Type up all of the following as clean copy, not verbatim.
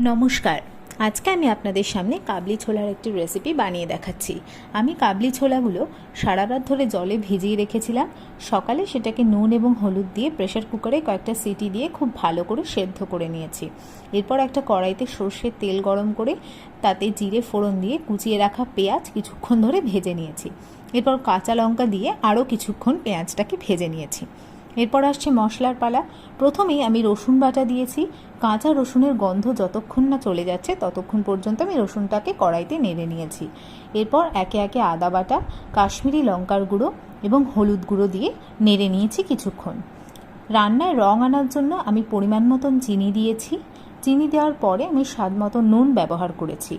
নমস্কার। আজকে আমি আপনাদের সামনে কাবলি ছোলার একটি রেসিপি বানিয়ে দেখাচ্ছি। আমি কাবলি ছোলাগুলো সারা রাত ধরে জলে ভিজিয়ে রেখেছিলাম। সকালে সেটাকে নুন এবং হলুদ দিয়ে প্রেসার কুকারে কয়েকটা সিটি দিয়ে খুব ভালো করে সেদ্ধ করে নিয়েছি। এরপর একটা কড়াইতে সর্ষের তেল গরম করে তাতে জিরে ফোড়ন দিয়ে কুচিয়ে রাখা পেঁয়াজ কিছুক্ষণ ধরে ভেজে নিয়েছি। এরপর কাঁচা লঙ্কা দিয়ে আরও কিছুক্ষণ পেঁয়াজটাকে ভেজে নিয়েছি। এরপর আসছে মশলার পালা। প্রথমেই আমি রসুন বাটা দিয়েছি। কাঁচা রসুনের গন্ধ যতক্ষণ না চলে যাচ্ছে ততক্ষণ পর্যন্ত আমি রসুনটাকে কড়াইতে নেড়ে নিয়েছি। এরপর একে একে আদা বাটা, কাশ্মীরি লঙ্কার গুঁড়ো এবং হলুদ গুঁড়ো দিয়ে নেড়ে নিয়েছি কিছুক্ষণ। রান্নায় রং আনার জন্য আমি পরিমাণ মতন চিনি দিয়েছি। চিনি দেওয়ার পরে আমি স্বাদ মতো নুন ব্যবহার করেছি।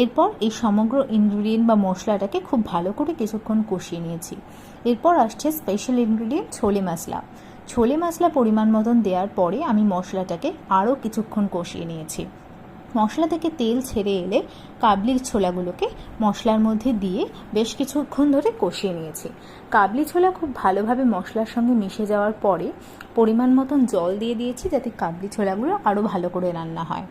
এরপর এই সমগ্র ইনগ্রিডিয়েন্ট বা মশলাটাকে খুব ভালো করে কিছুক্ষণ কষিয়ে নিয়েছি। এরপর আসছে স্পেশাল ইনগ্রিডিয়েন্ট ছোলে মশলা। ছোলে মশলা পরিমাণ মতন দেওয়ার পরে আমি মশলাটাকে আরও কিছুক্ষণ কষিয়ে নিয়েছি। মশলা থেকে তেল ছেড়ে এলে কাবলির ছোলাগুলোকে মশলার মধ্যে দিয়ে বেশ কিছুক্ষণ ধরে কষিয়ে নিয়েছি। কাবলি ছোলা খুব ভালোভাবে মশলার সঙ্গে মিশে যাওয়ার পরে পরিমাণ মতন জল দিয়ে দিয়েছি যাতে কাবলি ছোলাগুলো আরও ভালো করে রান্না হয়।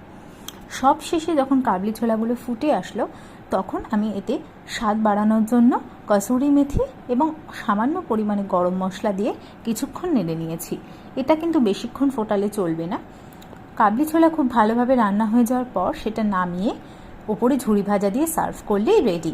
সব শেষে যখন কাবলি ছোলাগুলো ফুটে আসলো তখন আমি এতে স্বাদ বাড়ানোর জন্য কসুরি মেথি এবং সামান্য পরিমাণে গরম মশলা দিয়ে কিছুক্ষণ নেড়ে নিয়েছি। এটা কিন্তু বেশিক্ষণ ফোটালে চলবে না। কাবলি ছোলা খুব ভালোভাবে রান্না হয়ে যাওয়ার পর সেটা নামিয়ে ওপরে ঝুরি ভাজা দিয়ে সার্ভ করলেই রেডি।